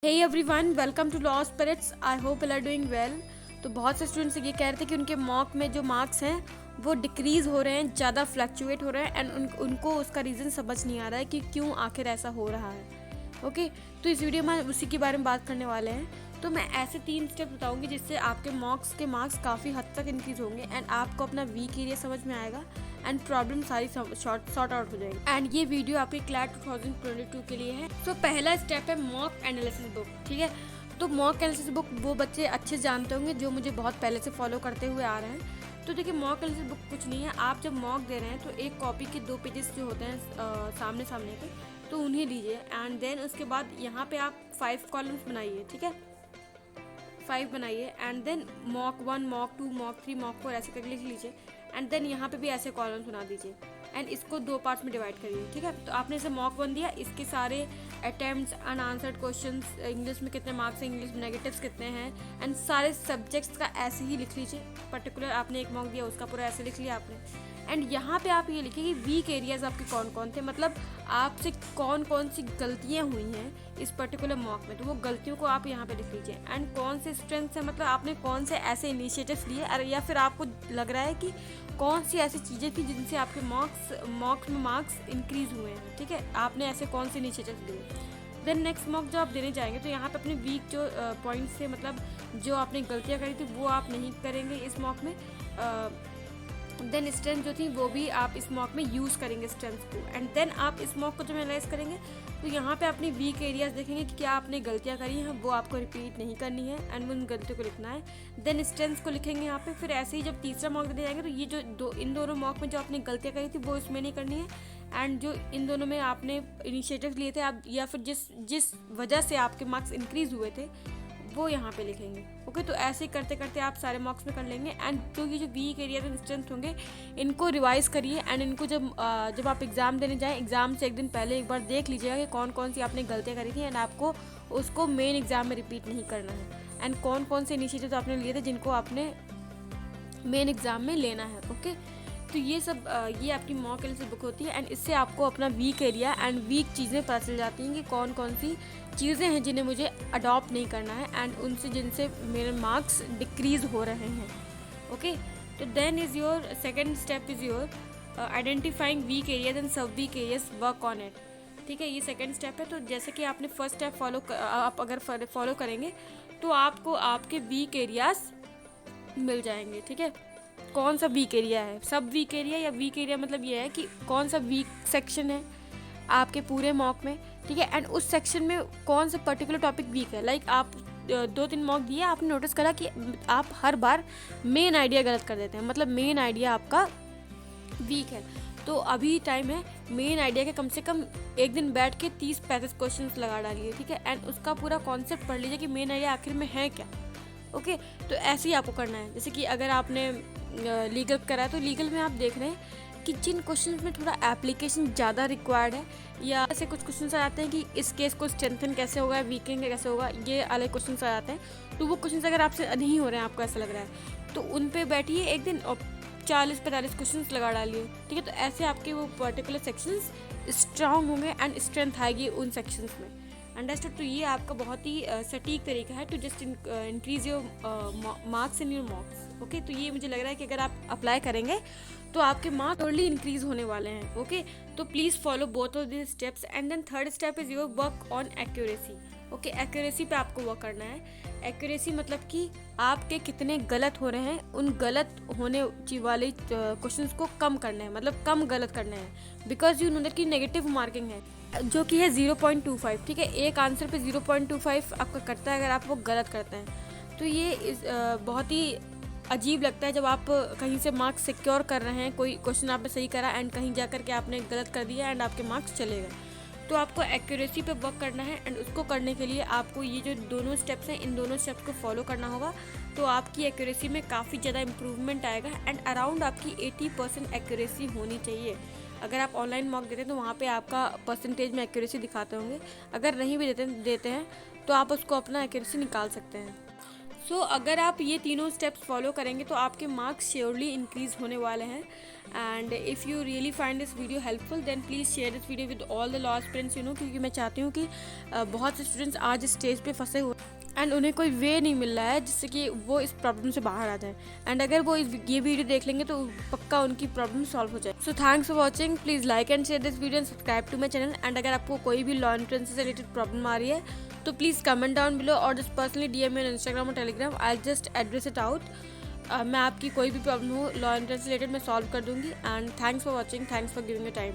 Hey everyone, welcome to law spirits. I hope you are doing well. तो बहुत से students ये कह रहे थे कि उनके मॉक में जो मार्क्स हैं वो डिक्रीज़ हो रहे हैं, ज़्यादा फ्लक्चुएट हो रहे हैं एंड उनको उसका रीज़न समझ नहीं आ रहा है कि क्यों आखिर ऐसा हो रहा है। ओके, तो इस वीडियो में उसी के बारे में बात करने वाले हैं। तो मैं ऐसे 3 स्टेप बताऊंगी जिससे आपके मार्क्स काफ़ी हद तक इंक्रीज होंगे एंड आपको अपना वीक एरिया समझ में आएगा एंड प्रॉब्लम सारी सॉर्ट आउट हो जाएगी। एंड ये वीडियो आपकी क्लैट 2022 के लिए है। तो पहला स्टेप है मॉक एनालिसिस बुक। ठीक है, तो मॉक एनालिसिस बुक वो बच्चे अच्छे जानते होंगे जो मुझे बहुत पहले से फॉलो करते हुए आ रहे हैं। तो देखिए, मॉक एनालिसिस बुक कुछ नहीं है। आप जब मॉक दे रहे हैं तो एक कॉपी के 2 पेजेस जो होते हैं सामने के, तो उन्हें लीजिए एंड देन उसके बाद यहाँ पे आप 5 कॉलम्स बनाइए। ठीक है, 5 बनाइए and then mock 1, mock 2, mock 3, mock 4 ऐसे करके लिख लीजिए एंड देन यहाँ पे भी ऐसे कॉलम्स बना दीजिए एंड इसको 2 पार्ट्स में डिवाइड करिए। ठीक है, तो आपने इसे मॉक 1 दिया, इसके सारे अटेम्प्ट्स, अनआंसर्ड क्वेश्चंस, इंग्लिश में कितने मार्क्स हैं, इंग्लिश में नेगेटिव्स कितने हैं एंड सारे सब्जेक्ट्स का ऐसे ही लिख लीजिए। पर्टिकुलर आपने एक मॉक दिया उसका पूरा ऐसे लिख लिया आपने एंड यहाँ पे आप ये लिखिए कि वीक एरियाज आपके कौन कौन थे, मतलब आपसे कौन कौन सी गलतियाँ हुई हैं इस पर्टिकुलर मॉक में, तो वो गलतियों को आप यहाँ पे लिख लीजिए एंड कौन से स्ट्रेंथ्स है, मतलब आपने कौन से ऐसे इनिशिएटिव्स लिए या फिर आपको लग रहा है कि कौन सी ऐसी चीज़ें थी जिनसे आपके मॉक्स में मार्क्स इंक्रीज हुए हैं। ठीक है, आपने ऐसे कौन से इनिशिएटिव्स लिए। देन नेक्स्ट मॉक जो आप देने जाएंगे तो यहाँ पे अपने वीक जो पॉइंट्स थे, मतलब जो आपने गलतियाँ करी थी वो आप नहीं करेंगे इस मॉक में। देन स्ट्रेंथ जो थी वो भी आप इस मॉक में यूज़ करेंगे स्ट्रेंथ को एंड देन आप इस मॉक को जब एनालाइज करेंगे तो यहाँ पे अपनी वीक एरियाज देखेंगे कि क्या आपने गलतियाँ करी हैं, वो आपको रिपीट नहीं करनी है एंड उन गलतियों को लिखना है। देन स्ट्रेंथ को लिखेंगे यहाँ पे। फिर ऐसे ही जब तीसरा मॉक देने जाएंगे तो ये जो इन दोनों मॉक में जो आपने गलतियाँ करी थी वो इसमें नहीं करनी है एंड जो इन दोनों में आपने इनिशिएटिव लिए थे आप या फिर जिस वजह से आपके मार्क्स इंक्रीज हुए थे वो यहाँ पे लिखेंगे। ओके, तो ऐसे ही करते करते आप सारे मॉक्स में कर लेंगे एंड तो ये जो वीक एरिया एंड स्ट्रेंथ होंगे इनको रिवाइज करिए एंड इनको जब आप एग्ज़ाम देने जाएं एग्ज़ाम से एक दिन पहले एक बार देख लीजिएगा कि कौन कौन सी आपने गलतियाँ करी थी एंड आपको उसको मेन एग्ज़ाम में रिपीट नहीं करना है एंड कौन कौन से इनिशिएटिव आपने लिए थे जिनको आपने मेन एग्ज़ाम में लेना है। ओके, तो ये सब ये आपकी मॉक एनालिसिस बुक होती है एंड इससे आपको अपना वीक एरिया एंड वीक चीज़ें पता चल जाती हैं कि कौन कौन सी चीज़ें हैं जिन्हें मुझे अडॉप्ट नहीं करना है एंड उनसे जिनसे मेरे मार्क्स डिक्रीज़ हो रहे हैं। ओके, तो then is your second step is your identifying weak areas and sub weak areas, work on it. ठीक है, ये सेकेंड स्टेप है। तो जैसे कि आपने फर्स्ट स्टेप आप अगर फॉलो करेंगे तो आपको आपके वीक एरियाज मिल जाएंगे। ठीक है, कौन सा वीक एरिया है, सब वीक एरिया या वीक एरिया मतलब ये है कि कौन सा वीक सेक्शन है आपके पूरे मॉक में। ठीक है, एंड उस सेक्शन में कौन सा पर्टिकुलर टॉपिक वीक है। लाइक आप 2-3 मॉक दिए, आपने नोटिस करा कि आप हर बार मेन आइडिया गलत कर देते हैं, मतलब मेन आइडिया आपका वीक है। तो अभी टाइम है मेन आइडिया के कम से कम एक दिन बैठ के 30-35 क्वेश्चन लगा डालिए। ठीक है, एंड उसका पूरा कॉन्सेप्ट पढ़ लीजिए कि मेन आइडिया आखिर में है क्या। ओके, तो ऐसे ही आपको करना है। जैसे कि अगर आपने लीगल करा है तो लीगल में आप देख रहे हैं कि जिन क्वेश्चन में थोड़ा एप्लीकेशन ज़्यादा रिक्वायर्ड है या ऐसे कुछ क्वेश्चन आ जाते हैं कि इस केस को स्ट्रेंथन कैसे होगा, वीकेंड कैसे होगा, ये अलग क्वेश्चन आ जाते हैं। तो वो क्वेश्चन अगर आपसे नहीं हो रहे हैं, आपको ऐसा लग रहा है, तो उन पे बैठिए एक दिन और 40-45 क्वेश्चन लगा डालिए। ठीक है, तो ऐसे आपके वो पर्टिकुलर सेक्शंस स्ट्रांग होंगे एंड स्ट्रेंथ आएगी उन सेक्शंस में। अंडरस्टूड। तो ये आपका बहुत ही सटीक तरीका है to just increase your marks in your mocks. Okay, तो ये मुझे लग रहा है कि अगर आप अप्लाई करेंगे तो आपके मार्क्स टोटली इंक्रीज होने वाले हैं। ओके, तो please follow both of this steps and then third step is your work on accuracy. Okay, accuracy पे आपको वर्क करना है। एक्यूरेसी मतलब कि आपके कितने गलत हो रहे हैं, उन गलत होने वाले क्वेश्चंस को कम करना है, मतलब कम गलत करना है। बिकॉज यू नो दैट कि नेगेटिव मार्किंग है जो कि है 0.25। ठीक है, एक आंसर पे 0.25 आपका करता है अगर आप वो गलत करते हैं। तो ये बहुत ही अजीब लगता है जब आप कहीं से मार्क्स सिक्योर कर रहे हैं, कोई क्वेश्चन आपने सही करा एंड कहीं जा कर के आपने गलत कर दिया एंड आपके मार्क्स चले गए। तो आपको एक्यूरेसी पे वर्क करना है एंड उसको करने के लिए आपको ये जो दोनों स्टेप्स हैं इन दोनों स्टेप्स को फॉलो करना होगा। तो आपकी एक्यूरेसी में काफ़ी ज़्यादा इम्प्रूवमेंट आएगा एंड अराउंड आपकी 80% एक्यूरेसी होनी चाहिए। अगर आप ऑनलाइन मॉक देते हैं तो वहाँ पे आपका परसेंटेज में एक्यूरेसी दिखाते होंगे, अगर नहीं भी देते हैं तो आप उसको अपना एक्यूरेसी निकाल सकते हैं। सो अगर आप ये तीनों स्टेप्स फॉलो करेंगे तो आपके मार्क्स श्योरली इंक्रीज होने वाले हैं। And if you really find this video helpful then please share this video with all the law aspirants, क्योंकि मैं चाहती हूँ कि बहुत से स्टूडेंट्स आज स्टेज पे फंसे हुए एंड उन्हें कोई वे नहीं मिल रहा है जिससे कि वो इस प्रॉब्लम से बाहर आ जाए। एंड अगर वो ये वीडियो देख लेंगे तो पक्का उनकी प्रॉब्लम सॉल्व हो जाए। So thanks for watching, please like and share this video and subscribe to my channel. And अगर आपको कोई भी लॉ एंट्रेंस से रिलेटेड प्रॉब्लम आ रही है तो प्लीज़ कमेंट डाउन बिलो और just personally DM me on Instagram और Telegram, I just address it out. मैं आपकी कोई भी प्रॉब्लम हो लॉ एंट्रेंस से रिलेटेड मैं सॉल्व कर दूंगी। And thanks for watching, thanks for giving a time.